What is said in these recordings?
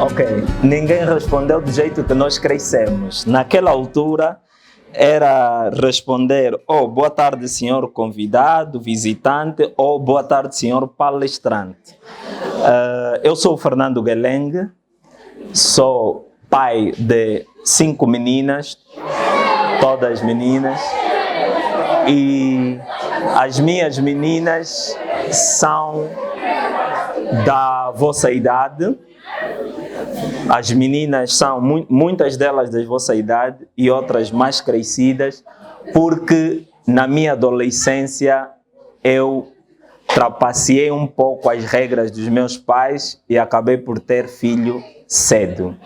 Ok, ninguém respondeu do jeito que nós crescemos. Naquela altura era responder boa tarde, senhor convidado, visitante, ou boa tarde, senhor palestrante. Eu sou o Fernando Gueleng, sou pai de 5 meninas, todas meninas, e as minhas meninas são da vossa idade. As meninas são, muitas delas da vossa idade e outras mais crescidas, porque na minha adolescência eu trapaceei um pouco as regras dos meus pais e acabei por ter filho cedo.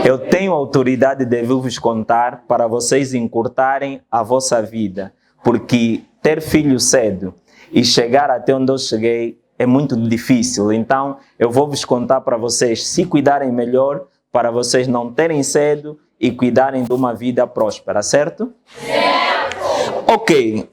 Eu tenho autoridade de vos contar para vocês encurtarem a vossa vida, porque ter filho cedo e chegar até onde eu cheguei é muito difícil. Então, eu vou vos contar para vocês se cuidarem melhor, para vocês não terem cedo e cuidarem de uma vida próspera, certo? Certo! Ok.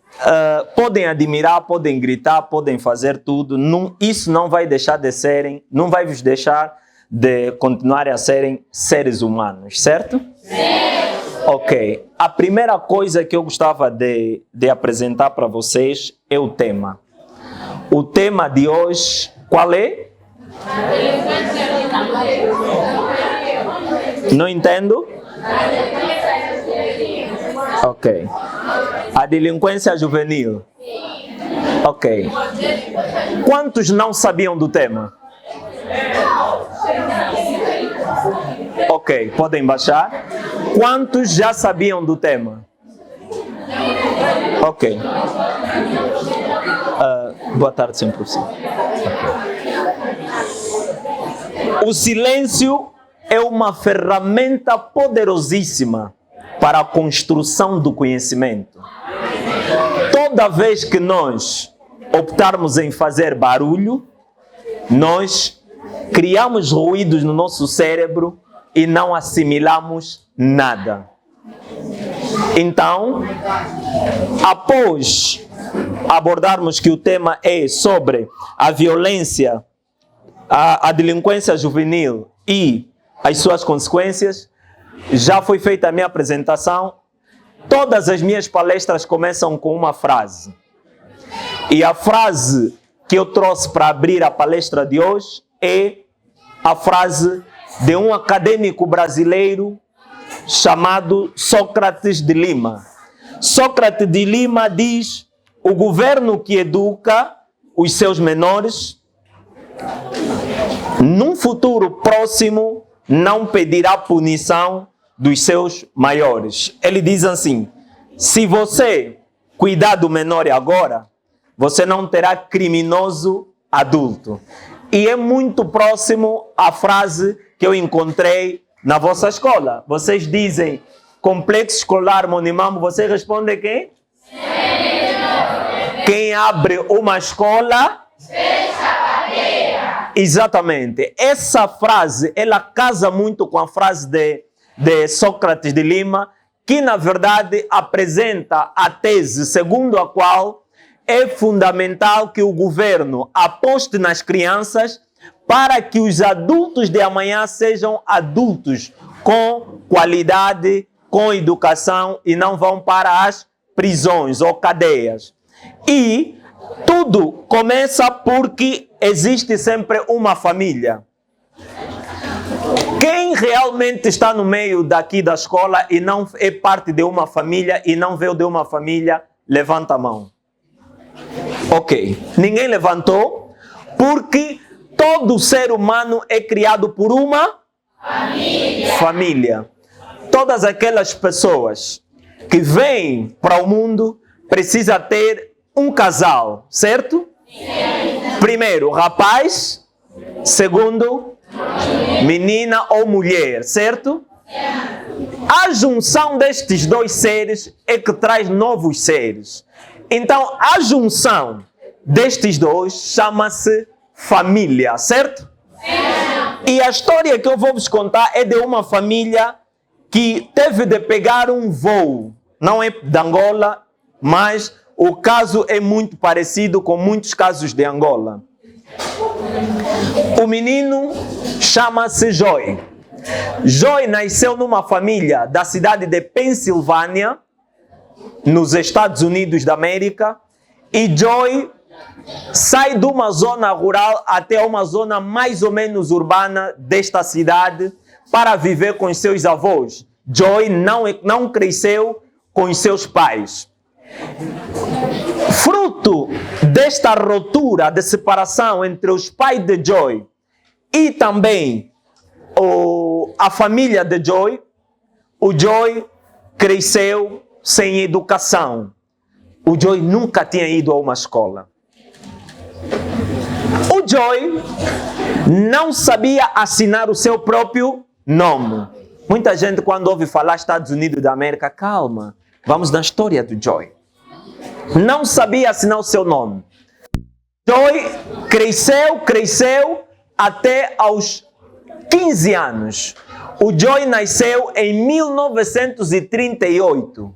Podem admirar, podem gritar, podem fazer tudo. Isso não vai deixar de serem, não vai vos deixar de continuarem a serem seres humanos, certo? Certo! Ok. A primeira coisa que eu gostava de apresentar para vocês é o tema. O tema de hoje, qual é? Não entendo? Ok. A delinquência juvenil. Ok. Quantos não sabiam do tema? Ok, podem baixar. Quantos já sabiam do tema? Ok. Boa tarde, 100%. O silêncio é uma ferramenta poderosíssima para a construção do conhecimento. Toda vez que nós optarmos em fazer barulho, nós criamos ruídos no nosso cérebro e não assimilamos nada. Então, após abordarmos que o tema é sobre a violência, a delinquência juvenil e as suas consequências, já foi feita a minha apresentação. Todas as minhas palestras começam com uma frase. E a frase que eu trouxe para abrir a palestra de hoje é a frase de um acadêmico brasileiro chamado Sócrates de Lima. Sócrates de Lima diz: o governo que educa os seus menores, num futuro próximo, não pedirá punição dos seus maiores. Ele diz assim: se você cuidar do menor agora, você não terá criminoso adulto. E é muito próximo à frase que eu encontrei na vossa escola. Vocês dizem complexo escolar Monimamo, você responde quem? Quem abre uma escola, fecha a cadeia. Exatamente. Essa frase, ela casa muito com a frase de Sócrates de Lima, que na verdade apresenta a tese segundo a qual é fundamental que o governo aposte nas crianças para que os adultos de amanhã sejam adultos com qualidade, com educação e não vão para as prisões ou cadeias. E tudo começa porque existe sempre uma família. Quem realmente está no meio daqui da escola e não é parte de uma família e não veio de uma família, levanta a mão. Ok, ninguém levantou, porque todo ser humano é criado por uma família. Todas aquelas pessoas que vêm para o mundo precisam ter um casal, certo? Primeiro, rapaz. Segundo, menina ou mulher, certo? A junção destes dois seres é que traz novos seres. Então, a junção destes dois chama-se família, certo? E a história que eu vou vos contar é de uma família que teve de pegar um voo. Não é de Angola, mas o caso é muito parecido com muitos casos de Angola. O menino chama-se Joy. Joy nasceu numa família da cidade de Pensilvânia, nos Estados Unidos da América, e Joy sai de uma zona rural até uma zona mais ou menos urbana desta cidade para viver com os seus avós. Joy não cresceu com os seus pais. Fruto desta ruptura de separação entre os pais de Joy e também a família de Joy, o Joy cresceu sem educação. O Joy nunca tinha ido a uma escola. O Joy não sabia assinar o seu próprio nome. Muita gente, quando ouve falar Estados Unidos da América, calma, vamos na história do Joy. Não sabia assinar o seu nome. Joy cresceu até aos 15 anos. O Joy nasceu em 1938.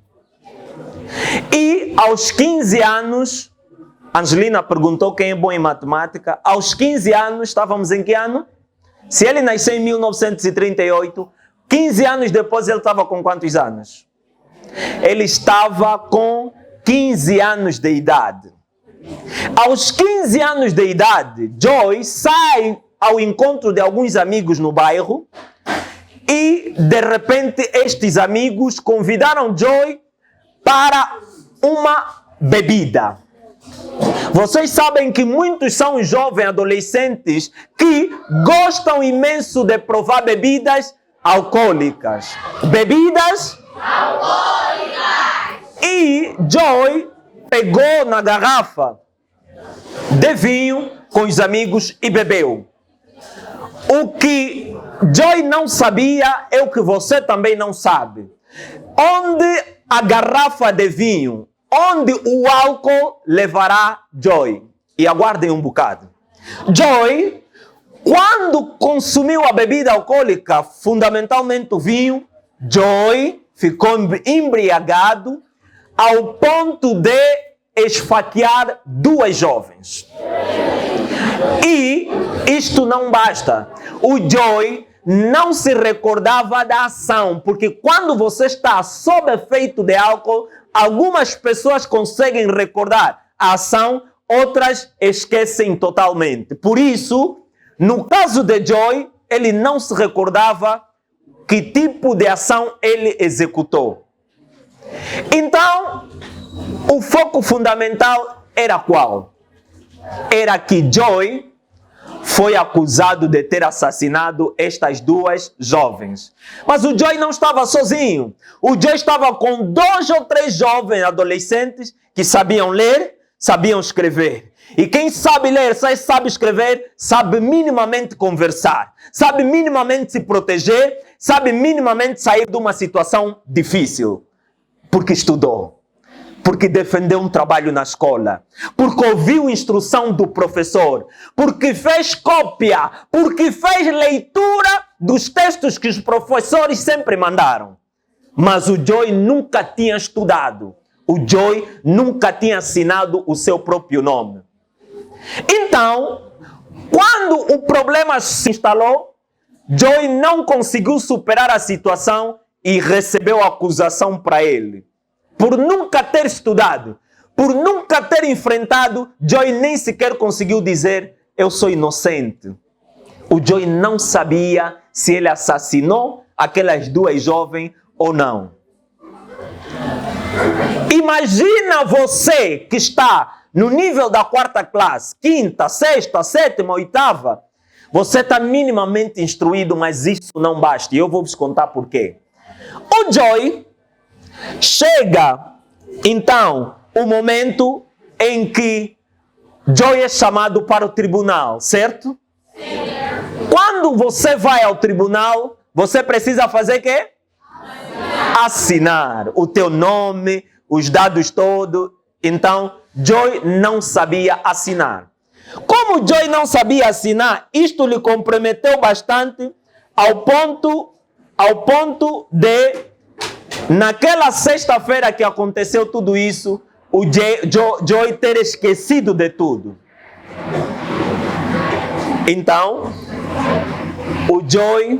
E aos 15 anos, Angelina perguntou quem é bom em matemática. Aos 15 anos, estávamos em que ano? Se ele nasceu em 1938, 15 anos depois ele estava com quantos anos? Ele estava com 15 anos de idade. Aos 15 anos de idade, Joy sai ao encontro de alguns amigos no bairro e, de repente, estes amigos convidaram Joy para uma bebida. Vocês sabem que muitos são jovens adolescentes que gostam imenso de provar bebidas alcoólicas. Bebidas alcoólicas. E Joy pegou na garrafa de vinho com os amigos e bebeu. O que Joy não sabia é o que você também não sabe. Onde a garrafa de vinho, onde o álcool levará Joy. E aguardem um bocado. Joy, quando consumiu a bebida alcoólica, fundamentalmente o vinho, Joy ficou embriagado ao ponto de esfaquear duas jovens. E isto não basta. O Joy não se recordava da ação, porque quando você está sob efeito de álcool, algumas pessoas conseguem recordar a ação, outras esquecem totalmente. Por isso, no caso de Joy, ele não se recordava que tipo de ação ele executou. Então, o foco fundamental era qual? Era que Joy foi acusado de ter assassinado estas duas jovens. Mas o Joy não estava sozinho. O Joy estava com 2 ou 3 jovens adolescentes que sabiam ler, sabiam escrever. E quem sabe ler, sabe escrever, sabe minimamente conversar, sabe minimamente se proteger, sabe minimamente sair de uma situação difícil. Porque estudou. Porque defendeu um trabalho na escola, porque ouviu instrução do professor, porque fez cópia, porque fez leitura dos textos que os professores sempre mandaram. Mas o Joy nunca tinha estudado, o Joy nunca tinha assinado o seu próprio nome. Então, quando o problema se instalou, Joy não conseguiu superar a situação e recebeu a acusação para ele. Por nunca ter estudado, por nunca ter enfrentado, Joy nem sequer conseguiu dizer, eu sou inocente. O Joy não sabia se ele assassinou aquelas duas jovens ou não. Imagina você que está no nível da 4ª classe, 5ª, 6ª, 7ª, 8ª. Você está minimamente instruído, mas isso não basta. E eu vou vos contar por quê. O Joy chega, então, o momento em que Joy é chamado para o tribunal, certo? Quando você vai ao tribunal, você precisa fazer o quê? Assinar o teu nome, os dados todos. Então, Joy não sabia assinar. Como Joy não sabia assinar, isto lhe comprometeu bastante ao ponto de, naquela sexta-feira que aconteceu tudo isso, o Joy ter esquecido de tudo. Então, o Joy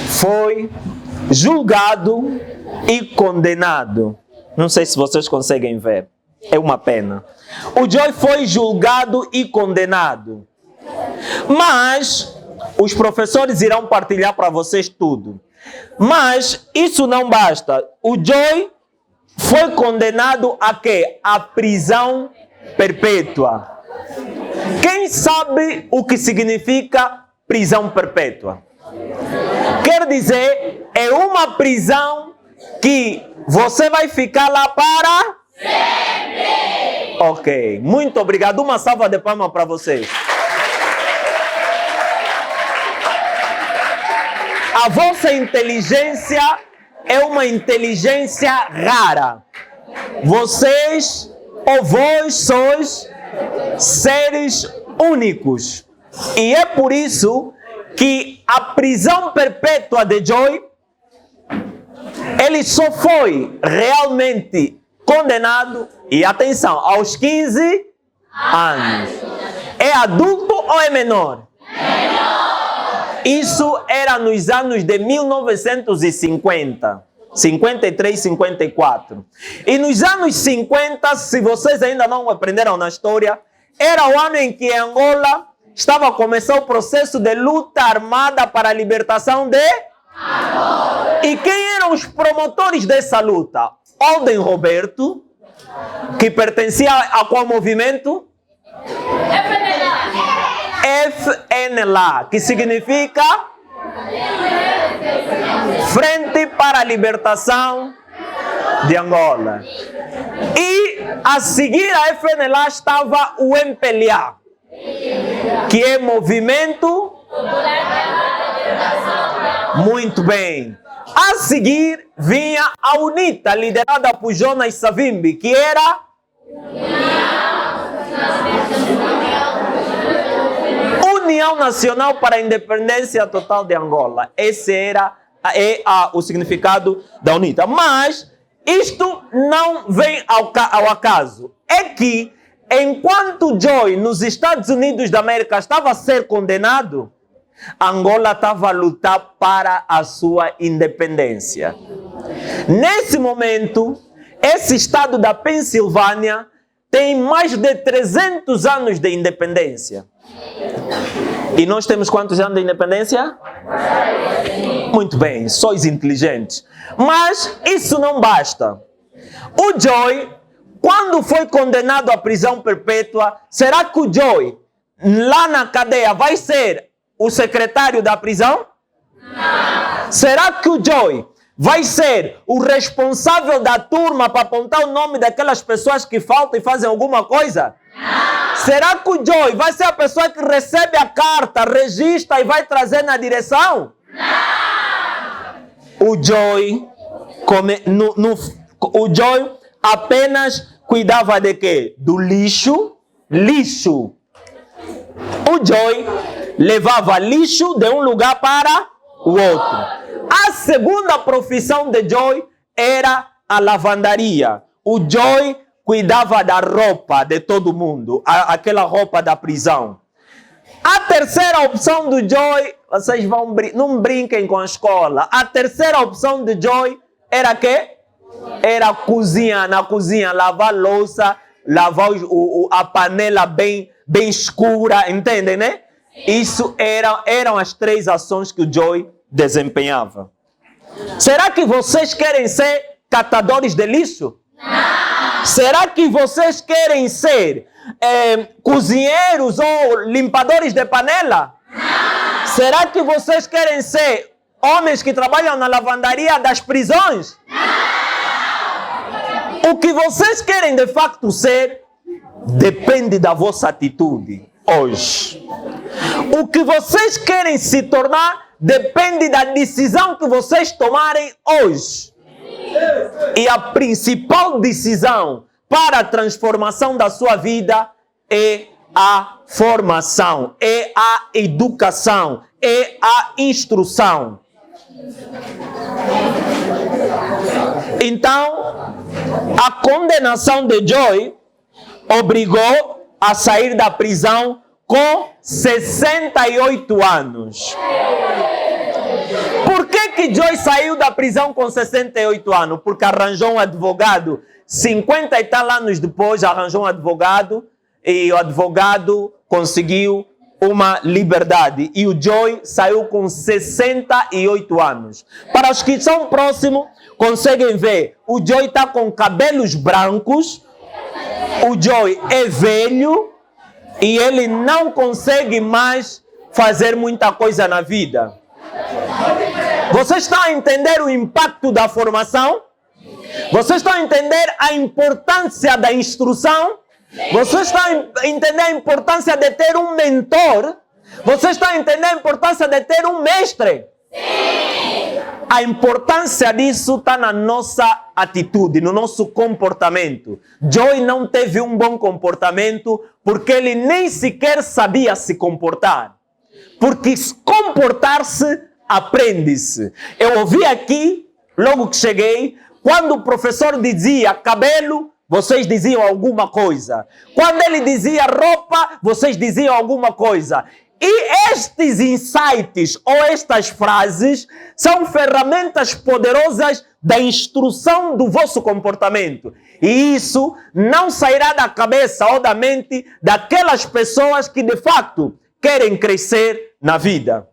foi julgado e condenado. Não sei se vocês conseguem ver. É uma pena. O Joy foi julgado e condenado. Mas os professores irão partilhar para vocês tudo. Mas isso não basta. O Joy foi condenado a quê? A prisão perpétua. Quem sabe o que significa prisão perpétua? Quer dizer, é uma prisão que você vai ficar lá para sempre. Ok, muito obrigado. Uma salva de palmas para vocês. A vossa inteligência é uma inteligência rara. Vocês ou vós sois seres únicos. E é por isso que a prisão perpétua de Joy, ele só foi realmente condenado, e atenção, aos 15 anos. É adulto ou é menor? Isso era nos anos de 1950, 53, 54. E nos anos 50, se vocês ainda não aprenderam na história, era o ano em que Angola estava a começar o processo de luta armada para a libertação de Angola. E quem eram os promotores dessa luta? Olden Roberto, que pertencia a qual movimento? FNLA, que significa Frente para a Libertação de Angola. E a seguir a FNLA estava o MPLA, que é Movimento. Muito bem. A seguir vinha a UNITA, liderada por Jonas Savimbi, que era União Nacional para a Independência Total de Angola. Esse era o significado da UNITA. Mas isto não vem ao acaso. É que enquanto Joy nos Estados Unidos da América estava a ser condenado, Angola estava a lutar para a sua independência. Nesse momento, esse estado da Pensilvânia tem mais de 300 anos de independência. E nós temos quantos anos de independência? Muito bem, sois inteligentes. Mas isso não basta. O Joy, quando foi condenado à prisão perpétua, será que o Joy, lá na cadeia, vai ser o secretário da prisão? Não. Será que o Joy vai ser o responsável da turma para apontar o nome daquelas pessoas que faltam e fazem alguma coisa? Não. Será que o Joy vai ser a pessoa que recebe a carta, registra e vai trazer na direção? Não. O Joy, o Joy apenas cuidava de quê? Do lixo. Lixo. O Joy levava lixo de um lugar para o outro. A segunda profissão de Joy era a lavandaria. O Joy cuidava da roupa de todo mundo, aquela roupa da prisão. A terceira opção do Joy, vocês não brinquem com a escola. A terceira opção de Joy era quê? Era cozinhar, na cozinha, lavar louça, lavar a panela bem escura, entendem, né? Isso eram as três ações que o Joy desempenhava. Será que vocês querem ser catadores de lixo? Não. Será que vocês querem ser cozinheiros ou limpadores de panela? Não. Será que vocês querem ser homens que trabalham na lavandaria das prisões? Não. O que vocês querem de facto ser depende da vossa atitude hoje. O que vocês querem se tornar depende da decisão que vocês tomarem hoje. E a principal decisão para a transformação da sua vida é a formação, é a educação, é a instrução. Então, a condenação de Joy obrigou a sair da prisão com 68 anos. Por que Joy saiu da prisão com 68 anos? Porque arranjou um advogado. 50 e tal anos depois, arranjou um advogado e o advogado conseguiu uma liberdade. E o Joy saiu com 68 anos. Para os que são próximos, conseguem ver. O Joy está com cabelos brancos. O Joy é velho e ele não consegue mais fazer muita coisa na vida. Vocês estão a entender o impacto da formação? Vocês estão a entender a importância da instrução? Vocês estão a entender a importância de ter um mentor? Vocês estão a entender a importância de ter um mestre? Sim. A importância disso está na nossa atitude, no nosso comportamento. Joy não teve um bom comportamento porque ele nem sequer sabia se comportar. Porque comportar-se aprende-se. Eu ouvi aqui, logo que cheguei, quando o professor dizia cabelo, vocês diziam alguma coisa. Quando ele dizia roupa, vocês diziam alguma coisa. E estes insights ou estas frases são ferramentas poderosas da instrução do vosso comportamento. E isso não sairá da cabeça ou da mente daquelas pessoas que de facto querem crescer na vida.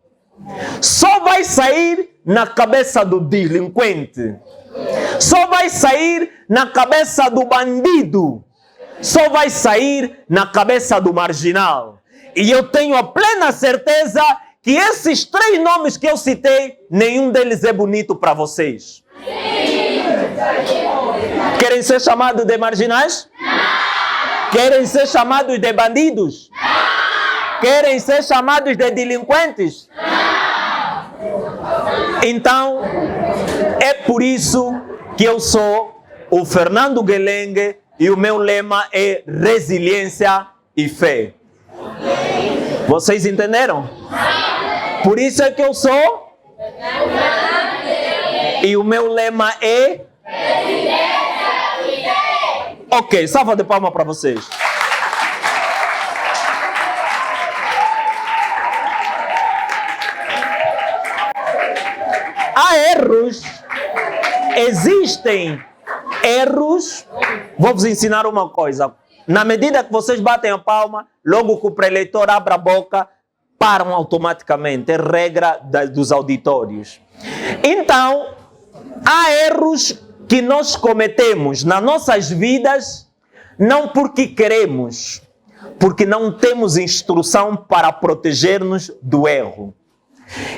Só vai sair na cabeça do delinquente. Só vai sair na cabeça do bandido. Só vai sair na cabeça do marginal. E eu tenho a plena certeza que esses 3 nomes que eu citei, nenhum deles é bonito para vocês. Querem ser chamados de marginais? Querem ser chamados de bandidos? Querem ser chamados de delinquentes? Então, é por isso que eu sou o Fernando Guelengue e o meu lema é resiliência e fé. Vocês entenderam? Por isso é que eu sou e o meu lema é resiliência e fé. Ok, salva de palmas para vocês. Há erros, existem erros. Vou-vos ensinar uma coisa. Na medida que vocês batem a palma, logo que o preleitor abre a boca, param automaticamente. É regra dos auditórios. Então, há erros que nós cometemos nas nossas vidas, não porque queremos, porque não temos instrução para proteger-nos do erro.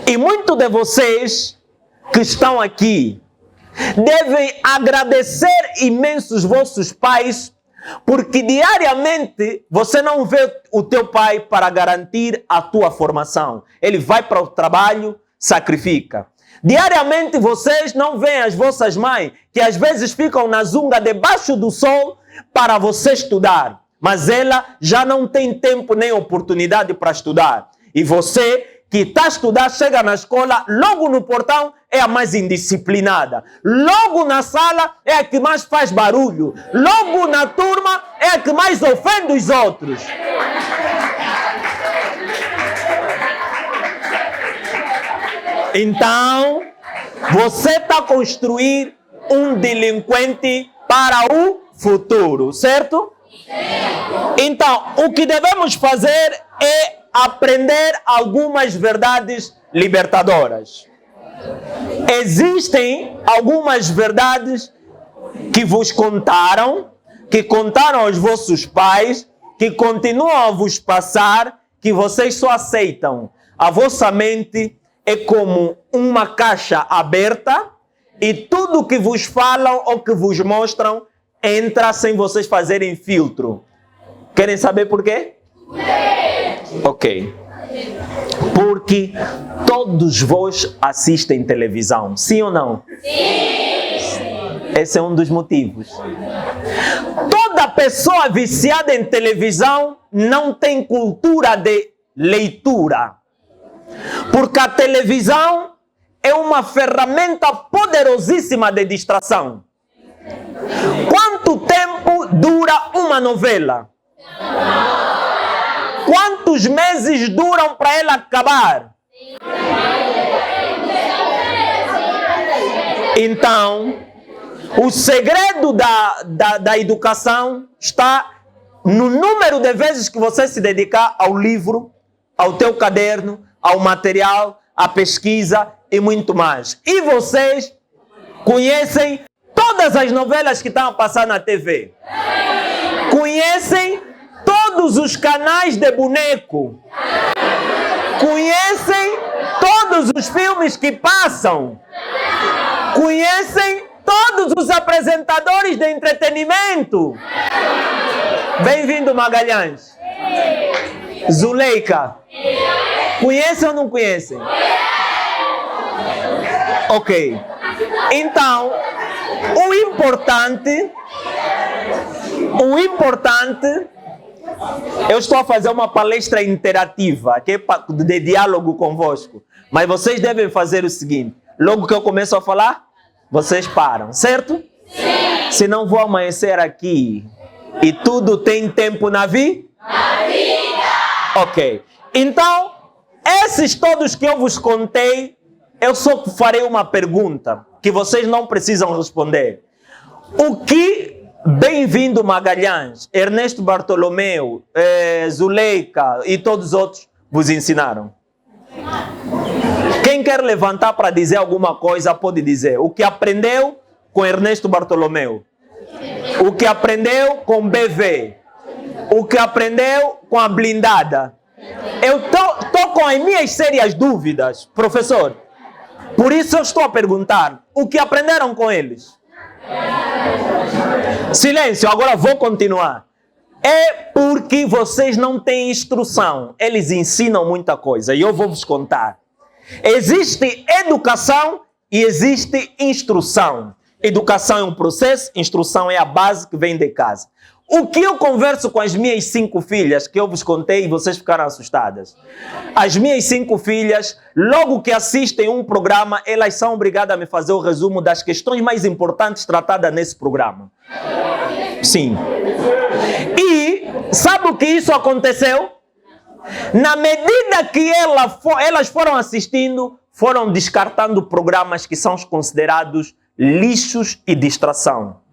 E muitos de vocês que estão aqui devem agradecer imenso os vossos pais, porque diariamente você não vê o teu pai para garantir a tua formação. Ele vai para o trabalho, sacrifica. Diariamente vocês não veem as vossas mães, que às vezes ficam na zunga debaixo do sol para você estudar. Mas ela já não tem tempo nem oportunidade para estudar. E você que está a estudar, chega na escola, logo no portão é a mais indisciplinada. Logo na sala é a que mais faz barulho. Logo na turma é a que mais ofende os outros. Então, você está a construir um delinquente para o futuro, certo? Então, o que devemos fazer é aprender algumas verdades libertadoras. Existem algumas verdades que vos contaram, que contaram aos vossos pais, que continuam a vos passar, que vocês só aceitam. A vossa mente é como uma caixa aberta e tudo que vos falam ou que vos mostram entra sem vocês fazerem filtro. Querem saber por quê? Ok. Porque todos vós assistem televisão, sim ou não? Sim. Esse é um dos motivos. Toda pessoa viciada em televisão não tem cultura de leitura. Porque a televisão é uma ferramenta poderosíssima de distração. Quanto tempo dura uma novela? Quantos meses duram para ela acabar? Então, o segredo da educação está no número de vezes que você se dedicar ao livro, ao teu caderno, ao material, à pesquisa e muito mais. E vocês conhecem todas as novelas que estão a passar na TV. Conhecem todos os canais de boneco. Conhecem todos os filmes que passam. Conhecem todos os apresentadores de entretenimento. Bem-vindo, Magalhães. Zuleika. Conhecem ou não conhecem? Ok. Então, o importante, eu estou a fazer uma palestra interativa, que é de diálogo convosco. Mas vocês devem fazer o seguinte: logo que eu começo a falar, vocês param, certo? Sim. Senão vou amanhecer aqui e tudo tem tempo na vida? Na vida! Ok. Então, esses todos que eu vos contei, eu só farei uma pergunta que vocês não precisam responder. O que Bem-vindo Magalhães, Ernesto Bartolomeu, Zuleika e todos os outros vos ensinaram? Quem quer levantar para dizer alguma coisa pode dizer. O que aprendeu com Ernesto Bartolomeu? O que aprendeu com BV? O que aprendeu com a blindada? Eu estou com as minhas sérias dúvidas, professor. Por isso eu estou a perguntar, o que aprenderam com eles? Silêncio, agora vou continuar. É porque vocês não têm instrução. Eles ensinam muita coisa e eu vou vos contar. Existe educação e existe instrução. Educação é um processo, instrução é a base que vem de casa. O que eu converso com as minhas 5 filhas, que eu vos contei e vocês ficaram assustadas. As minhas 5 filhas, logo que assistem um programa, elas são obrigadas a me fazer o resumo das questões mais importantes tratadas nesse programa. Sim. E sabe o que isso aconteceu? Na medida que elas foram assistindo, foram descartando programas que são considerados lixos e distração.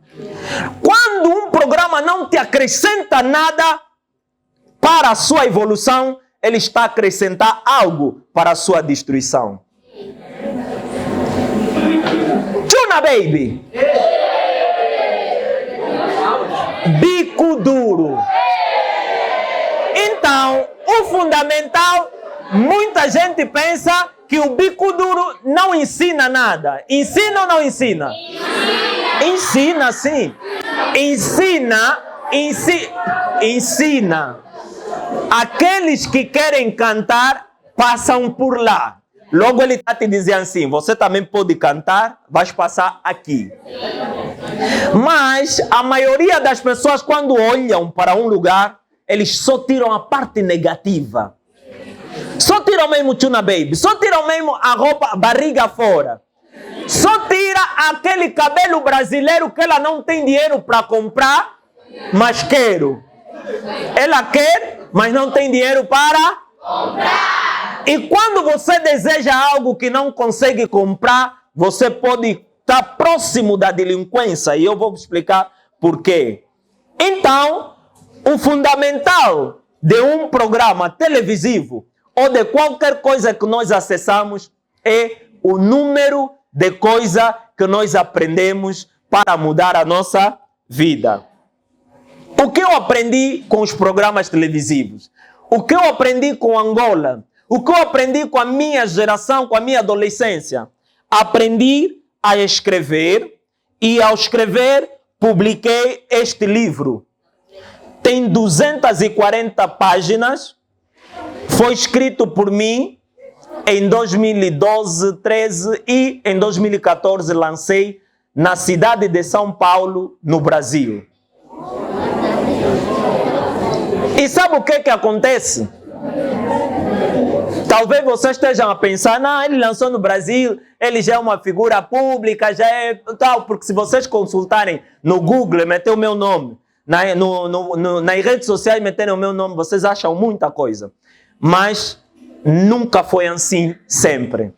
Quando um programa não te acrescenta nada para a sua evolução, ele está a acrescentar algo para a sua destruição. Tuna Baby. Bico duro. Então, o fundamental, muita gente pensa que o bico duro não ensina nada. Ensina ou não ensina? Ensina, sim. Ensina. Aqueles que querem cantar passam por lá. Logo ele está te dizendo assim, você também pode cantar, vais passar aqui. Mas a maioria das pessoas, quando olham para um lugar, eles só tiram a parte negativa. Só tiram mesmo Tuna Baby, só tiram mesmo a roupa, a barriga fora. Só tira aquele cabelo brasileiro que ela não tem dinheiro para comprar, mas quero. Ela quer, mas não tem dinheiro para comprar. E quando você deseja algo que não consegue comprar, você pode estar próximo da delinquência. E eu vou explicar por quê. Então, o fundamental de um programa televisivo ou de qualquer coisa que nós acessamos é o número de coisa que nós aprendemos para mudar a nossa vida. O que eu aprendi com os programas televisivos? O que eu aprendi com Angola? O que eu aprendi com a minha geração, com a minha adolescência? Aprendi a escrever e ao escrever publiquei este livro. Tem 240 páginas. Foi escrito por mim em 2012, 13 e em 2014 lancei na cidade de São Paulo, no Brasil. E sabe o que acontece? Talvez vocês estejam a pensar, não, ele lançou no Brasil, ele já é uma figura pública, já é tal, porque se vocês consultarem no Google, meteu o meu nome, nas redes sociais meterem o meu nome, vocês acham muita coisa. Mas nunca foi assim sempre.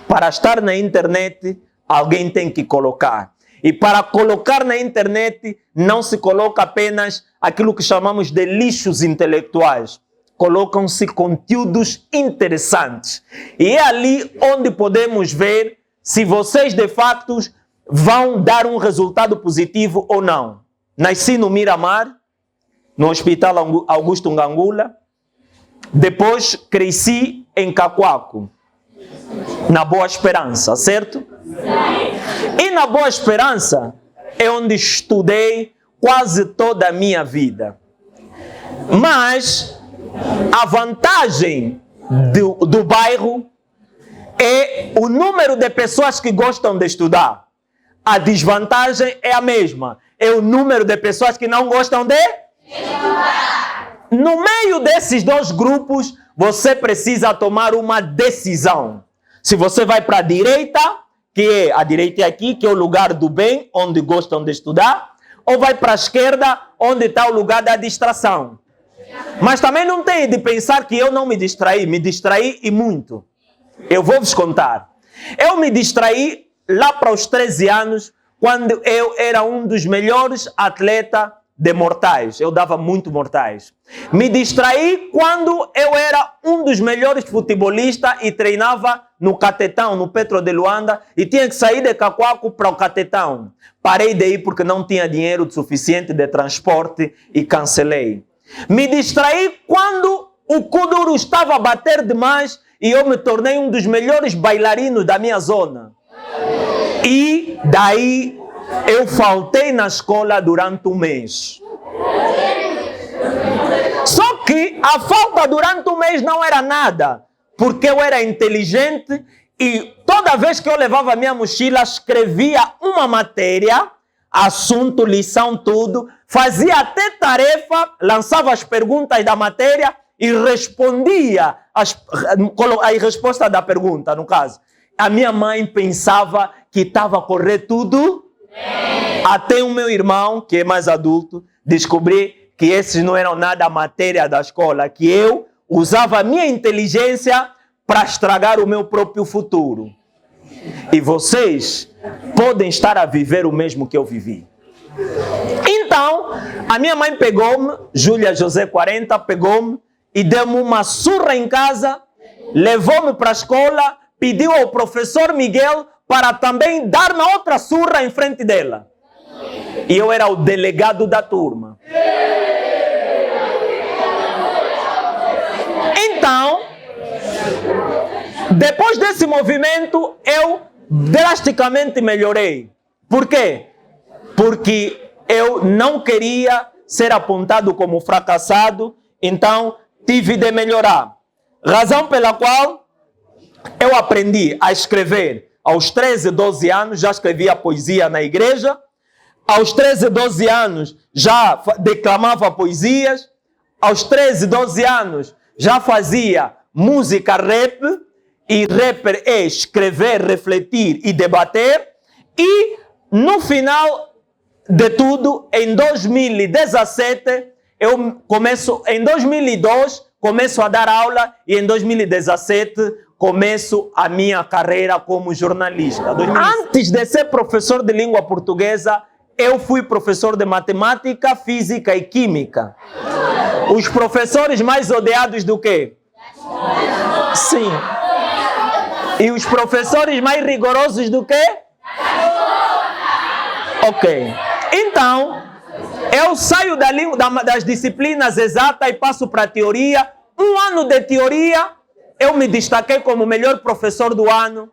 Para estar na internet, alguém tem que colocar. E para colocar na internet, não se coloca apenas aquilo que chamamos de lixos intelectuais. Colocam-se conteúdos interessantes. E é ali onde podemos ver se vocês, de fato, vão dar um resultado positivo ou não. Nasci no Miramar, no Hospital Augusto Ngangula. Depois cresci em Cacoaco, na Boa Esperança, certo? E na Boa Esperança é onde estudei quase toda a minha vida. Mas a vantagem do bairro é o número de pessoas que gostam de estudar. A desvantagem é a mesma. É o número de pessoas que não gostam de estudar. No meio desses dois grupos, você precisa tomar uma decisão. Se você vai para a direita, que é a direita aqui, que é o lugar do bem, onde gostam de estudar, ou vai para a esquerda, onde está o lugar da distração. Mas também não tem de pensar que eu não me distraí e muito. Eu vou vos contar. Eu me distraí lá para os 13 anos, quando eu era um dos melhores atletas de mortais. Eu dava muito mortais. Me distraí quando eu era um dos melhores futebolistas e treinava no Catetão, no Petro de Luanda, e tinha que sair de Cacoaco para o Catetão. Parei de ir porque não tinha dinheiro suficiente de transporte e cancelei. Me distraí quando o Kuduro estava a bater demais e eu me tornei um dos melhores bailarinos da minha zona. E daí eu faltei na escola durante um mês. Só que a falta durante um mês não era nada, porque eu era inteligente e toda vez que eu levava a minha mochila, escrevia uma matéria, assunto, lição, tudo, fazia até tarefa, lançava as perguntas da matéria e respondia a resposta da pergunta, no caso. A minha mãe pensava que estava a correr tudo. Até o meu irmão, que é mais adulto, descobri que esses não eram nada a matéria da escola, que eu usava a minha inteligência para estragar o meu próprio futuro. E vocês podem estar a viver o mesmo que eu vivi. Então, a minha mãe pegou-me, Júlia José 40, pegou-me e deu-me uma surra em casa, levou-me para a escola, pediu ao professor Miguel para também dar-me outra surra em frente dela. E eu era o delegado da turma. Então, depois desse movimento, eu drasticamente melhorei. Por quê? Porque eu não queria ser apontado como fracassado, então tive de melhorar. Razão pela qual eu aprendi a escrever. Aos 13, 12 anos já escrevia poesia na igreja. Aos 13, 12 anos já declamava poesias. Aos 13, 12 anos já fazia música rap. E rapper é escrever, refletir e debater. E no final de tudo, em 2017, em 2002, começo a dar aula e em 2017 começo a minha carreira como jornalista. Antes de ser professor de língua portuguesa, eu fui professor de matemática, física e química. Os professores mais odiados do quê? Sim. E os professores mais rigorosos do quê? Ok. Então, eu saio das disciplinas exatas e passo para a teoria. Um ano de teoria, eu me destaquei como o melhor professor do ano.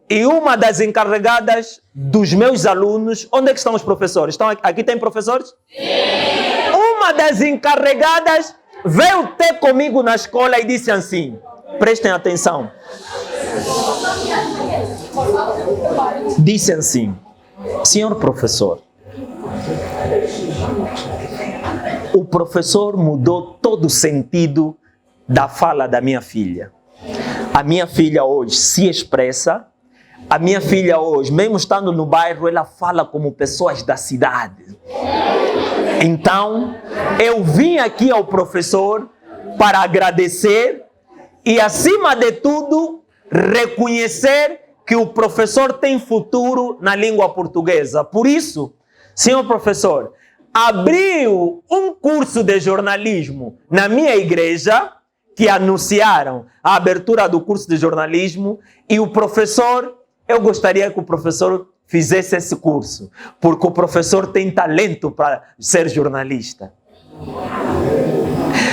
E uma das encarregadas dos meus alunos... Onde é que estão os professores? Aqui tem professores? Sim! Uma das encarregadas veio ter comigo na escola e disse assim... Prestem atenção. Disse assim... Senhor professor... O professor mudou todo o sentido da fala da minha filha. A minha filha hoje se expressa. A minha filha hoje, mesmo estando no bairro, ela fala como pessoas da cidade. Então, eu vim aqui ao professor para agradecer e, acima de tudo, reconhecer que o professor tem futuro na língua portuguesa. Por isso, senhor professor, abriu um curso de jornalismo na minha igreja, que anunciaram a abertura do curso de jornalismo, e o professor, eu gostaria que o professor fizesse esse curso, porque o professor tem talento para ser jornalista.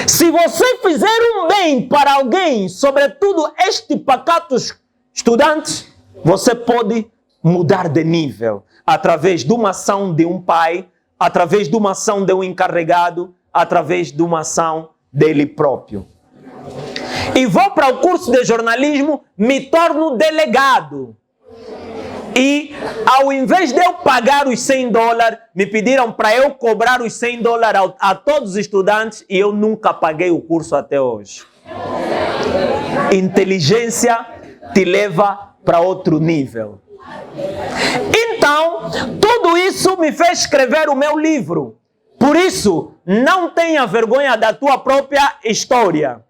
Se você fizer um bem para alguém, sobretudo este pacatos estudantes, você pode mudar de nível através de uma ação de um pai, através de uma ação de um encarregado, através de uma ação dele próprio. E vou para o curso de jornalismo, me torno delegado. E ao invés de eu pagar os $100, me pediram para eu cobrar os $100 a todos os estudantes e eu nunca paguei o curso até hoje. Inteligência te leva para outro nível. Então, tudo isso me fez escrever o meu livro. Por isso, não tenha vergonha da tua própria história.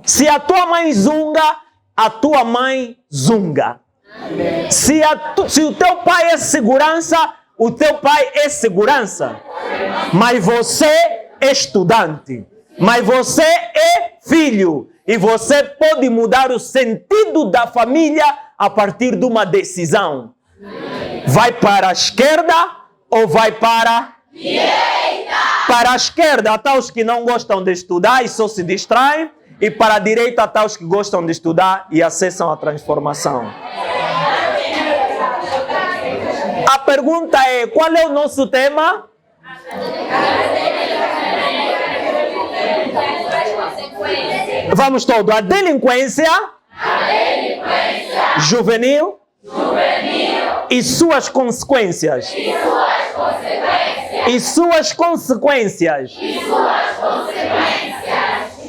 Se a tua mãe zunga, a tua mãe zunga. Se o teu pai é segurança, o teu pai é segurança. Mas você é estudante. Mas você é filho. E você pode mudar o sentido da família a partir de uma decisão. Vai para a esquerda ou vai para a direita? Para a esquerda, até os que não gostam de estudar e só se distraem. E para a direita, até os que gostam de estudar e acessam a transformação. A pergunta é, qual é o nosso tema? Vamos todos. A delinquência juvenil e suas consequências. E suas consequências.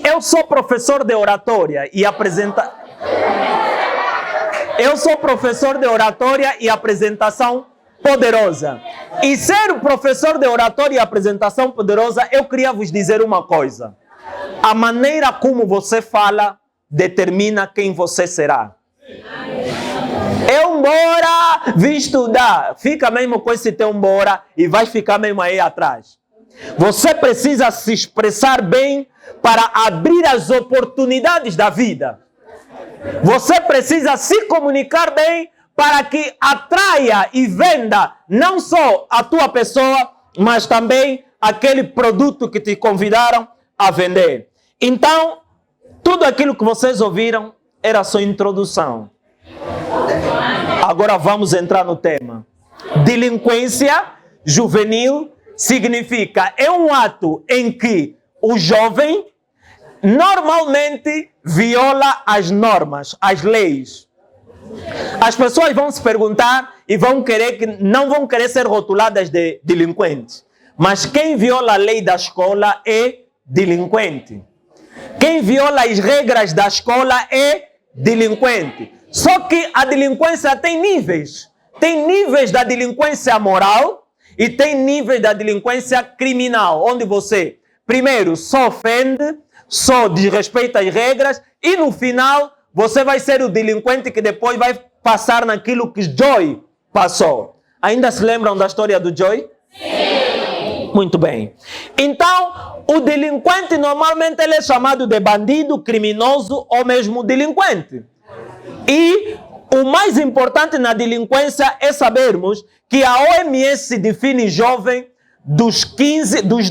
Eu sou professor de oratória e apresentação poderosa. E ser o professor de oratória e apresentação poderosa, eu queria vos dizer uma coisa. A maneira como você fala determina quem você será. Eu embora, vim estudar. Fica mesmo com esse teu embora e vai ficar mesmo aí atrás. Você precisa se expressar bem para abrir as oportunidades da vida. Você precisa se comunicar bem para que atraia e venda não só a tua pessoa, mas também aquele produto que te convidaram a vender. Então, tudo aquilo que vocês ouviram era só introdução. Agora vamos entrar no tema. Delinquência juvenil significa, é um ato em que o jovem normalmente viola as normas, as leis. As pessoas vão se perguntar e não vão querer ser rotuladas de delinquentes. Mas quem viola a lei da escola é delinquente. Quem viola as regras da escola é delinquente. Só que a delinquência tem níveis. Tem níveis da delinquência moral e tem níveis da delinquência criminal, onde você, primeiro, só ofende, só desrespeita as regras e no final você vai ser o delinquente que depois vai passar naquilo que Joy passou. Ainda se lembram da história do Joy? Sim! Muito bem. Então, o delinquente normalmente ele é chamado de bandido, criminoso ou mesmo delinquente. E o mais importante na delinquência é sabermos que a OMS define jovem dos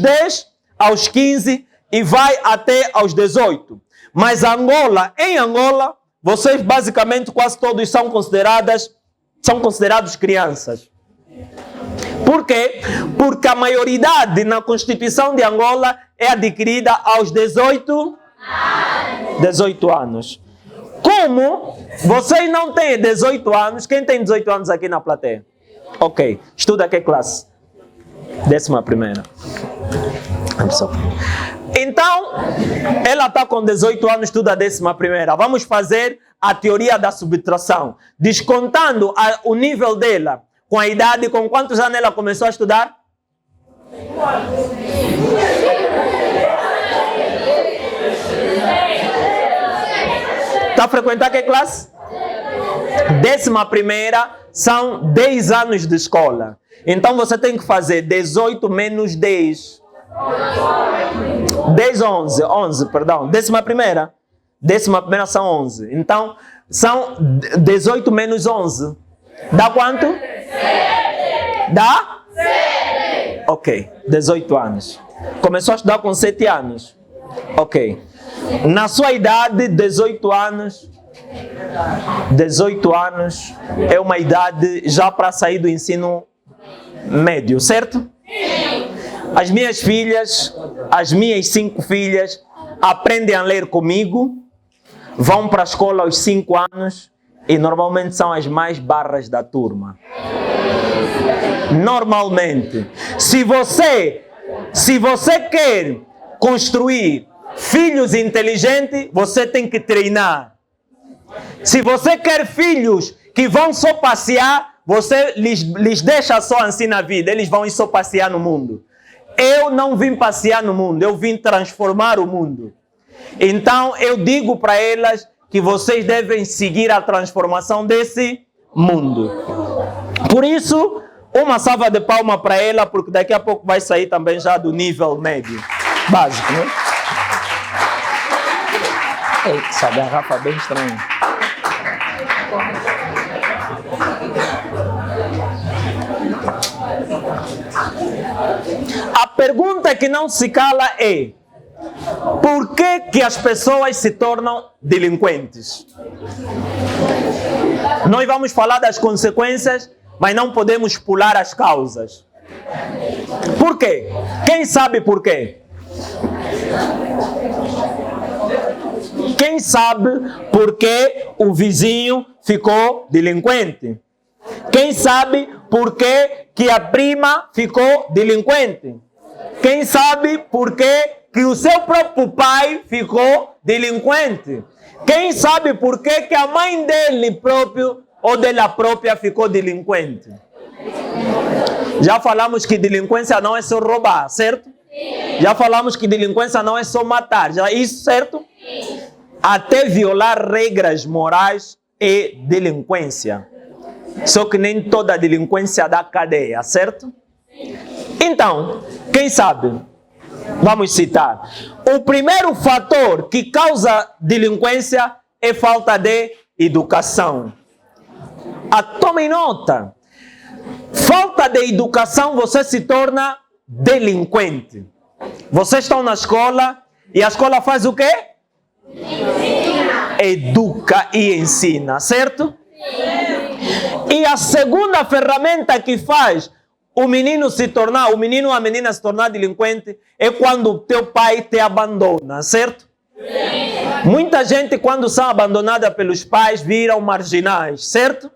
10 aos 15 e vai até aos 18. Mas em Angola, vocês basicamente quase todos são considerados crianças. Por quê? Porque a maioridade na Constituição de Angola é adquirida aos 18 anos. Como vocês não têm 18 anos, quem tem 18 anos aqui na plateia? Ok, estuda que classe? 11ª. Então, ela está com 18 anos, estuda a 11ª. Vamos fazer a teoria da subtração. Descontando o nível dela com a idade, com quantos anos ela começou a estudar? Está a frequentar que classe? 11ª são 10 anos de escola. Então você tem que fazer 18 menos 10. 11, perdão. 11ª. 11ª são 11. Então, são 18 menos 11. Dá quanto? 7. Dá? 7. Ok, 18 anos. Começou a estudar com 7 anos. Ok. Na sua idade, 18 anos é uma idade já para sair do ensino médio, certo? As minhas filhas, as minhas 5 filhas, aprendem a ler comigo, vão para a escola aos 5 anos e normalmente são as mais barras da turma. Normalmente. Se você quer construir filhos inteligentes, você tem que treinar. Se você quer filhos que vão só passear, você lhes deixa só assim na vida, eles vão ir só passear no mundo. Eu não vim passear no mundo, eu vim transformar o mundo. Então eu digo para elas que vocês devem seguir a transformação desse mundo. Por isso, uma salva de palmas para ela, porque daqui a pouco vai sair também já do nível médio, básico, né? Essa garrafa é bem estranha. A pergunta que não se cala é: por que as pessoas se tornam delinquentes? Nós vamos falar das consequências, mas não podemos pular as causas. Por quê? Quem sabe por quê? Quem sabe por que o vizinho ficou delinquente? Quem sabe por que a prima ficou delinquente? Quem sabe por que o seu próprio pai ficou delinquente? Quem sabe por que a mãe dele próprio ou dela própria ficou delinquente? Já falamos que delinquência não é só roubar, certo? Já falamos que delinquência não é só matar, já é isso, certo? Até violar regras morais é delinquência. Só que nem toda delinquência dá cadeia, certo? Então, quem sabe? Vamos citar. O primeiro fator que causa delinquência é falta de educação. Tomem nota. Falta de educação, você se torna delinquente. Vocês estão na escola e a escola faz o quê? Educa e ensina, certo? E a segunda ferramenta que faz o menino ou a menina se tornar delinquente é quando o teu pai te abandona, certo? Muita gente, quando são abandonadas pelos pais, viram marginais, certo?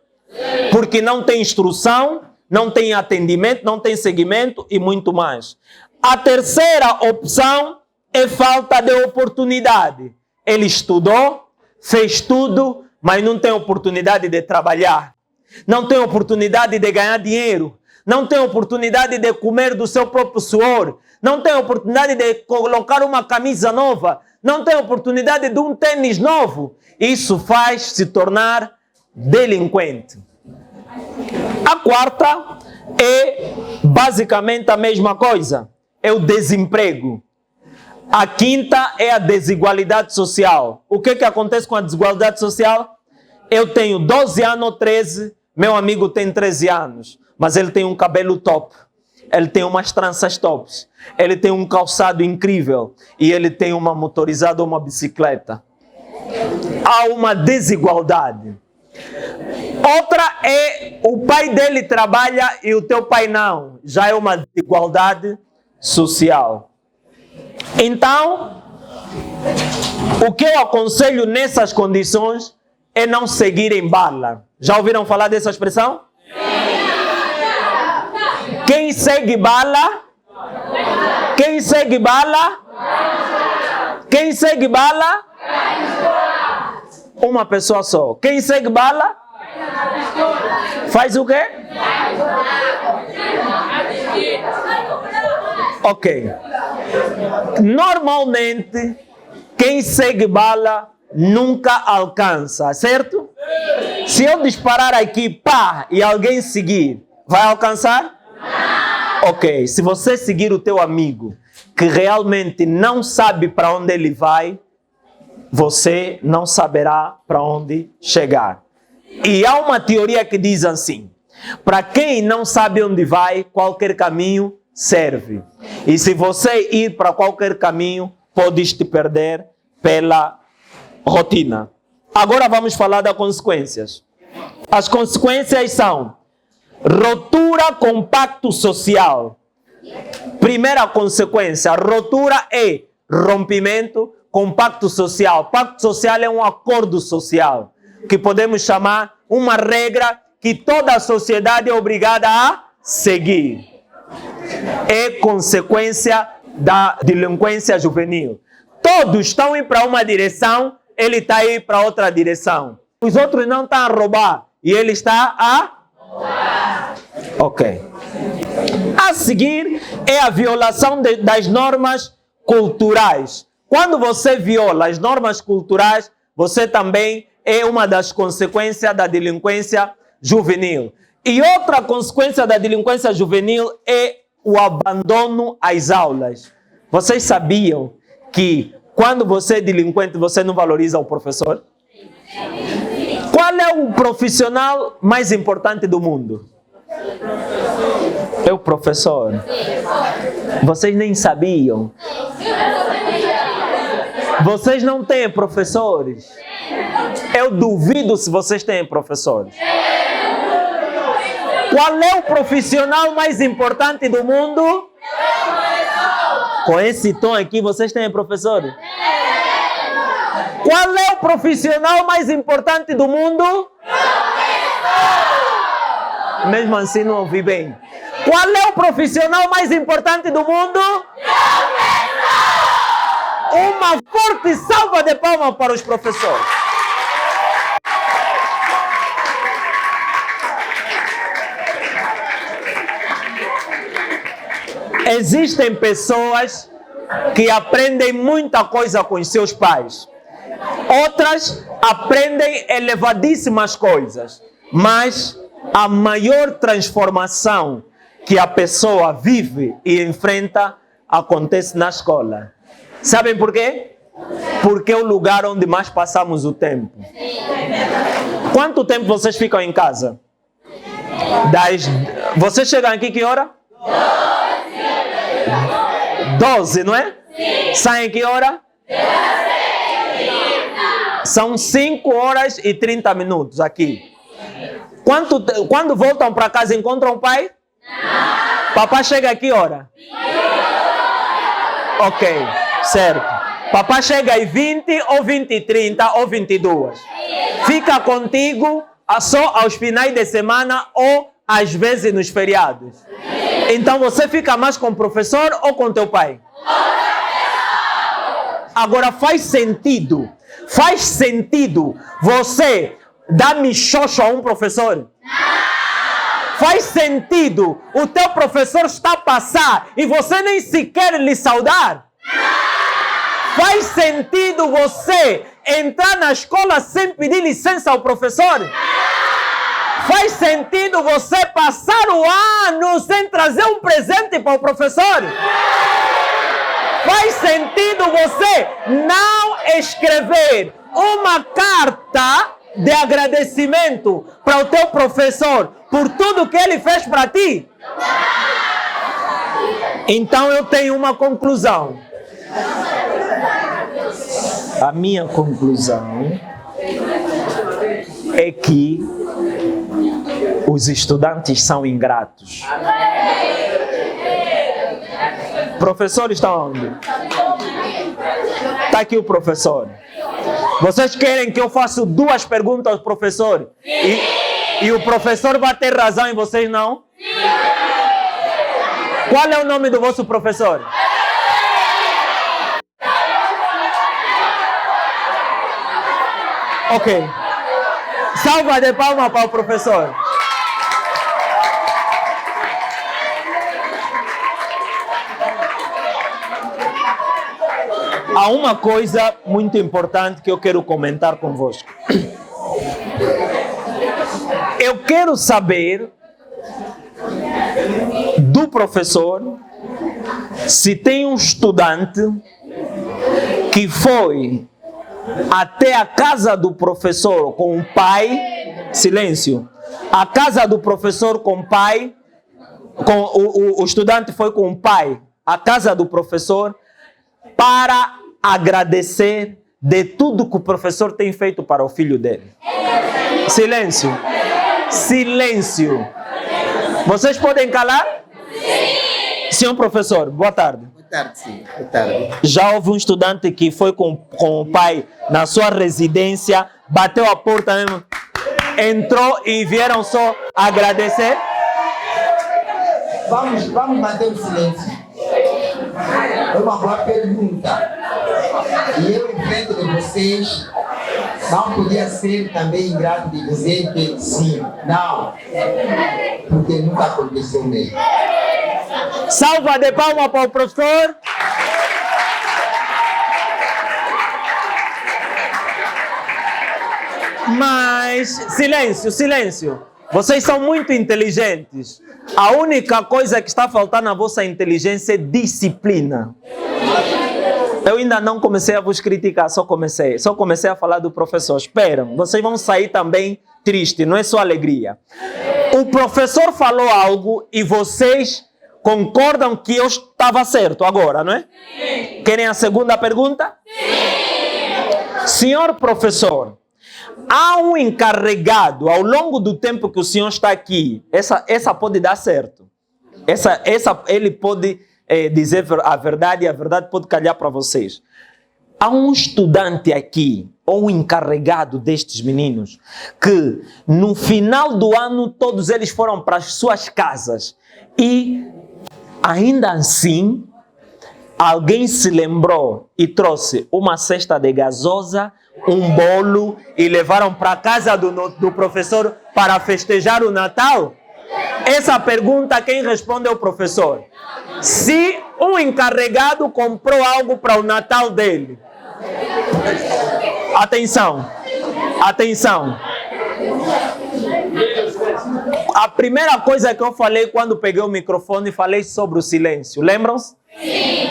Porque não tem instrução, não tem atendimento, não tem seguimento e muito mais. A terceira opção é falta de oportunidade. Ele estudou, fez tudo, mas não tem oportunidade de trabalhar. Não tem oportunidade de ganhar dinheiro. Não tem oportunidade de comer do seu próprio suor. Não tem oportunidade de colocar uma camisa nova. Não tem oportunidade de um tênis novo. Isso faz se tornar delinquente. A quarta é basicamente a mesma coisa. É o desemprego. A quinta é a desigualdade social. O que acontece com a desigualdade social? Eu tenho 12 anos ou 13, meu amigo tem 13 anos, mas ele tem um cabelo top, ele tem umas tranças tops, ele tem um calçado incrível e ele tem uma motorizada ou uma bicicleta. Há uma desigualdade. Outra é o pai dele trabalha e o teu pai não. Já é uma desigualdade social. Então, o que eu aconselho nessas condições é não seguir em bala. Já ouviram falar dessa expressão? Quem segue bala? Quem segue bala? Quem segue bala? Uma pessoa só. Quem segue bala? Faz o quê? Ok. Normalmente, quem segue bala nunca alcança, certo? Se eu disparar aqui, pá, e alguém seguir, vai alcançar? Não. Ok, se você seguir o teu amigo, que realmente não sabe para onde ele vai, você não saberá para onde chegar. E há uma teoria que diz assim: para quem não sabe onde vai, qualquer caminho serve. E se você ir para qualquer caminho, podes te perder pela rotina. Agora vamos falar das consequências. As consequências são ruptura com pacto social. Primeira consequência, ruptura é rompimento com pacto social. Pacto social é um acordo social, que podemos chamar uma regra que toda a sociedade é obrigada a seguir. É consequência da delinquência juvenil. Todos estão indo para uma direção, ele está indo para outra direção. Os outros não estão a roubar e ele está a roubar. Ok. A seguir é a violação das normas culturais. Quando você viola as normas culturais, você também é uma das consequências da delinquência juvenil. E outra consequência da delinquência juvenil é o abandono às aulas. Vocês sabiam que quando você é delinquente, você não valoriza o professor? Qual é o profissional mais importante do mundo? É o professor. Vocês nem sabiam. Vocês não têm professores. Eu duvido se vocês têm professores. Qual é o profissional mais importante do mundo? Com esse tom aqui, vocês têm professores? Qual é o profissional mais importante do mundo? Mesmo assim, não ouvi bem. Qual é o profissional mais importante do mundo? Uma forte salva de palmas para os professores. Existem pessoas que aprendem muita coisa com os seus pais. Outras aprendem elevadíssimas coisas. Mas a maior transformação que a pessoa vive e enfrenta acontece na escola. Sabem por quê? Porque é o lugar onde mais passamos o tempo. Quanto tempo vocês ficam em casa? Vocês chegam aqui que hora? 12, não é? Sim. Saem que hora? 17h30. São 5 horas e 30 minutos aqui. Quando voltam para casa, encontram o pai? Não. Papai chega aqui hora? Ok, certo. Papai chega às 20 ou 20h30 ou 22. Fica contigo só aos finais de semana ou às vezes nos feriados. Então você fica mais com o professor ou com teu pai? Agora faz sentido você dar michocho a um professor? Não. Faz sentido o teu professor está a passar e você nem sequer lhe saudar? Não. Faz sentido você entrar na escola sem pedir licença ao professor? Não. Faz sentido você passar o ano sem trazer um presente para o professor? Faz sentido você não escrever uma carta de agradecimento para o teu professor por tudo que ele fez para ti? Então eu tenho uma conclusão. A minha conclusão é que os estudantes são ingratos. Professor está onde? Está aqui o professor. Vocês querem que eu faça 2 perguntas ao professor? E o professor vai ter razão e vocês não? Qual é o nome do vosso professor? Ok. Salva de palmas para o professor. há uma coisa muito importante que eu quero comentar convosco. Eu quero saber do professor se tem um estudante que foi até a casa do professor com o pai, silêncio, a casa do professor com o pai, o estudante foi com o pai à casa do professor para agradecer de tudo que o professor tem feito para o filho dele. Silêncio. Silêncio. Vocês podem calar? Sim. Senhor professor, boa tarde. Boa tarde, sim. Boa tarde. Já houve um estudante que foi com o pai na sua residência, bateu a porta mesmo, entrou e vieram só agradecer? Vamos manter o silêncio. É uma boa pergunta. E eu, em frente de vocês, não podia ser também ingrato de dizer que sim, não, porque nunca aconteceu mesmo. Salva de palma para o professor. Mas, silêncio, silêncio. Vocês são muito inteligentes. A única coisa que está faltando na vossa inteligência é disciplina. Eu ainda não comecei a vos criticar, só comecei a falar do professor. Esperam, vocês vão sair também tristes, não é só alegria. O professor falou algo e vocês concordam que eu estava certo agora, não é? Sim. Querem a segunda pergunta? Sim. Senhor professor, há um encarregado ao longo do tempo que o senhor está aqui, essa pode dar certo. Ele pode dizer a verdade e a verdade pode calhar para vocês. Há um estudante aqui, ou um encarregado destes meninos, que no final do ano todos eles foram para as suas casas e ainda assim alguém se lembrou e trouxe uma cesta de gasosa, um bolo e levaram para a casa do professor para festejar o Natal? Essa pergunta quem responde é o professor. Se um encarregado comprou algo para o Natal dele. Atenção, atenção. A primeira coisa que eu falei quando peguei o microfone, falei sobre o silêncio. Lembram-se? Sim.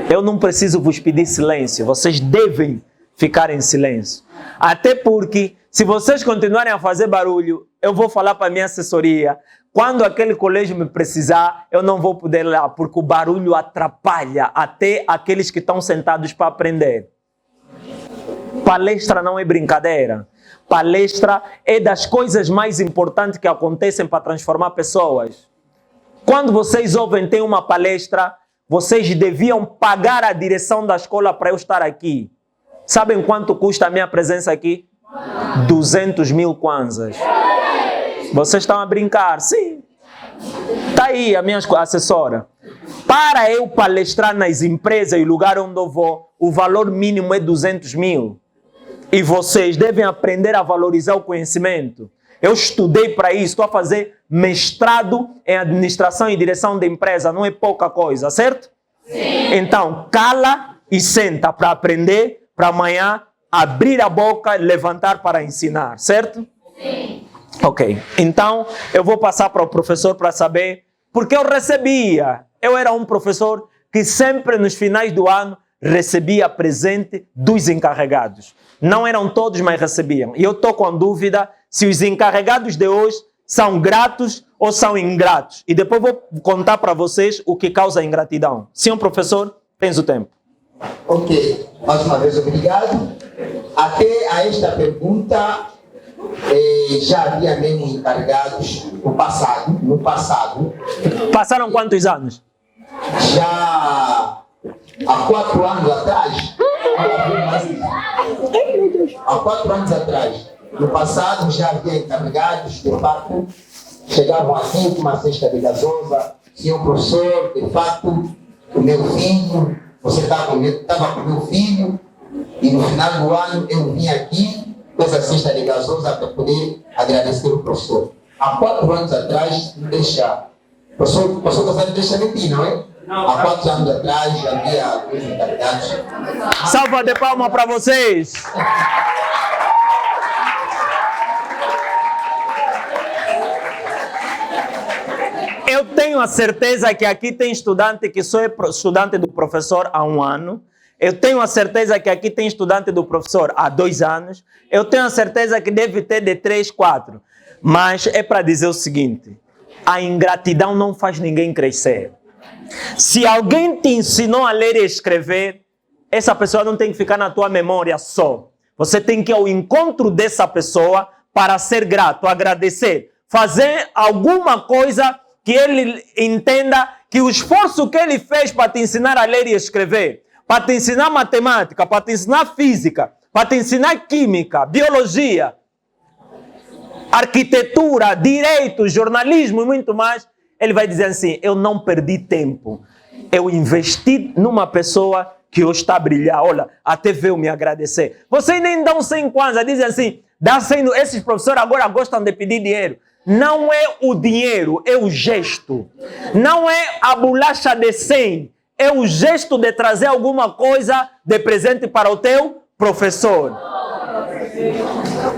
Eu não preciso vos pedir silêncio. Vocês devem ficar em silêncio. Até porque, se vocês continuarem a fazer barulho, eu vou falar para a minha assessoria. Quando aquele colégio me precisar, eu não vou poder ir lá, porque o barulho atrapalha até aqueles que estão sentados para aprender. Palestra não é brincadeira. Palestra é das coisas mais importantes que acontecem para transformar pessoas. Quando vocês ouvem ter uma palestra, vocês deviam pagar a direção da escola para eu estar aqui. Sabem quanto custa a minha presença aqui? 200 mil kwanzas. Vocês estão a brincar? Sim. Está aí a minha assessora. Para eu palestrar nas empresas e lugar onde eu vou, o valor mínimo é 200 mil. E vocês devem aprender a valorizar o conhecimento. Eu estudei para isso, estou a fazer mestrado em administração e direção de empresa, não é pouca coisa, certo? Sim. Então, cala e senta para aprender, para amanhã abrir a boca e levantar para ensinar, certo? Sim. Ok, então eu vou passar para o professor para saber, porque eu era um professor que sempre nos finais do ano recebia presente dos encarregados. Não eram todos, mas recebiam. E eu estou com dúvida se os encarregados de hoje são gratos ou são ingratos. E depois vou contar para vocês o que causa ingratidão. Senhor professor, tens o tempo. Ok, mais uma vez obrigado. Até a esta pergunta, já havia mesmo encarregados no passado. Passaram quantos anos? Já há 4 anos atrás. Há 4 anos atrás. No passado já havia encarregados, de fato, chegavam aqui com uma cesta de gasosa. Senhor professor, de fato, o meu filho, você estava com o meu filho, e no final do ano eu vim aqui com essa cesta de gasosa para poder agradecer o professor. Há 4 anos atrás, o professor Gonçalo deixa mentir, não é? Há 4 anos atrás havia alguns encarregados. Salva de palmas para vocês. Eu tenho a certeza que aqui tem estudante que só é estudante do professor há 1 ano. Eu tenho a certeza que aqui tem estudante do professor há 2 anos. Eu tenho a certeza que deve ter de 3, 4. Mas é para dizer o seguinte: a ingratidão não faz ninguém crescer. Se alguém te ensinou a ler e escrever, essa pessoa não tem que ficar na tua memória só. Você tem que ir ao encontro dessa pessoa para ser grato, agradecer, fazer alguma coisa que ele entenda que o esforço que ele fez para te ensinar a ler e escrever, para te ensinar matemática, para te ensinar física, para te ensinar química, biologia, arquitetura, direito, jornalismo e muito mais, ele vai dizer assim: eu não perdi tempo, eu investi numa pessoa que hoje está a brilhar, olha, até veio me agradecer. Vocês nem dão 100 kwanza, dizem assim, esses professores agora gostam de pedir dinheiro. Não é o dinheiro, é o gesto. Não é a bolacha de 100, é o gesto de trazer alguma coisa de presente para o teu professor.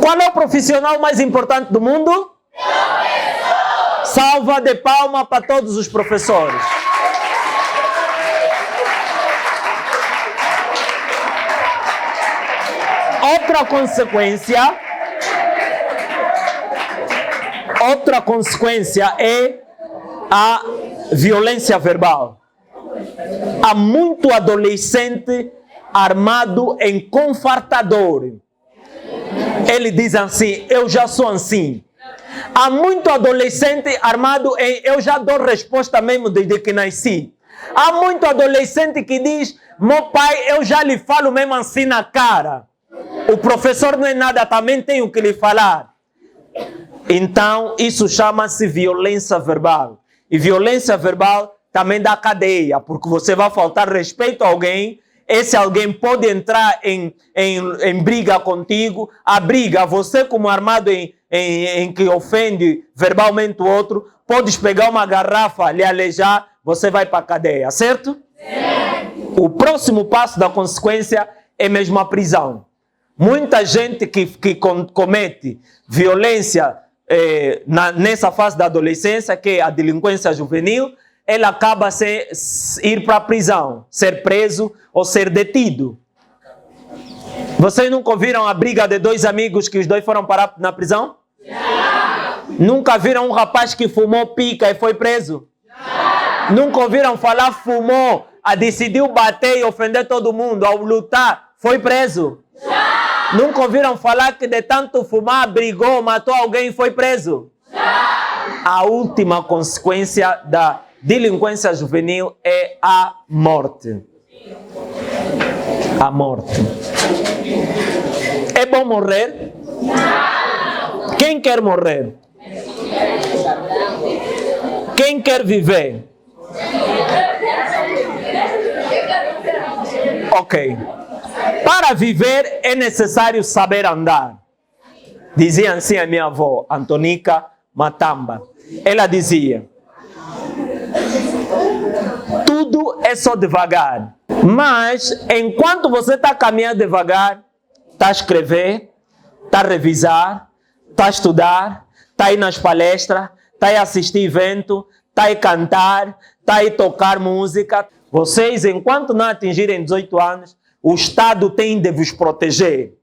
Qual é o profissional mais importante do mundo? Salva de palmas para todos os professores. Outra consequência é a violência verbal. Há muito adolescente armado em confartador. Ele diz assim: eu já sou assim. Há muito adolescente armado em eu já dou resposta mesmo desde que nasci. Há muito adolescente que diz: meu pai, eu já lhe falo mesmo assim na cara. O professor não é nada, também tenho que lhe falar. Então, isso chama-se violência verbal. E violência verbal também dá cadeia, porque você vai faltar respeito a alguém. Esse alguém pode entrar em briga contigo. A briga, você como armado em que ofende verbalmente o outro, podes pegar uma garrafa, lhe alejar, você vai para a cadeia, certo? Sim. O próximo passo da consequência é mesmo a prisão. Muita gente que comete violência nessa fase da adolescência, que é a delinquência juvenil, ela acaba ir para a prisão, ser preso ou ser detido. Vocês nunca ouviram a briga de 2 amigos que os 2 foram parar na prisão? Não. Nunca viram um rapaz que fumou pica e foi preso? Não. Nunca ouviram falar fumou, decidiu bater e ofender todo mundo, ao lutar, foi preso? Não. Nunca ouviram falar que de tanto fumar, brigou, matou alguém e foi preso? Não. A última consequência da delinquência juvenil é a morte. A morte. É bom morrer? Não. Quem quer morrer? Quem quer viver? Ok. Para viver é necessário saber andar. Dizia assim a minha avó, Antonica Matamba. Ela dizia: tudo é só devagar. Mas, enquanto você está caminhando devagar, está a escrever, está a revisar, está a estudar, está a ir nas palestras, está a assistir evento, está a cantar, está a tocar música. Vocês, enquanto não atingirem 18 anos, o Estado tem de vos proteger.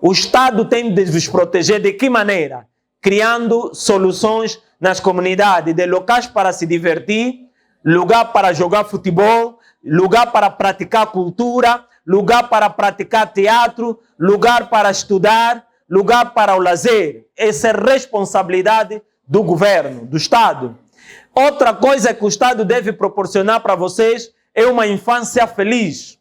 O Estado tem de vos proteger de que maneira? Criando soluções nas comunidades, de locais para se divertir, lugar para jogar futebol, lugar para praticar cultura, lugar para praticar teatro, lugar para estudar, lugar para o lazer. Essa é responsabilidade do governo, do Estado. Outra coisa que o Estado deve proporcionar para vocês é uma infância feliz,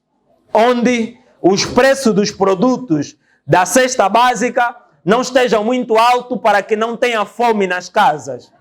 onde os preços dos produtos da cesta básica não estejam muito altos para que não tenha fome nas casas.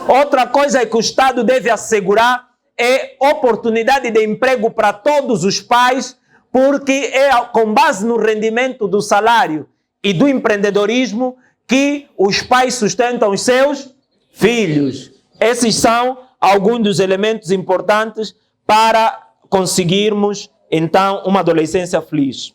Outra coisa que o Estado deve assegurar é oportunidade de emprego para todos os pais, porque é com base no rendimento do salário e do empreendedorismo que os pais sustentam os seus filhos. Esses são alguns dos elementos importantes para conseguirmos, então, uma adolescência feliz.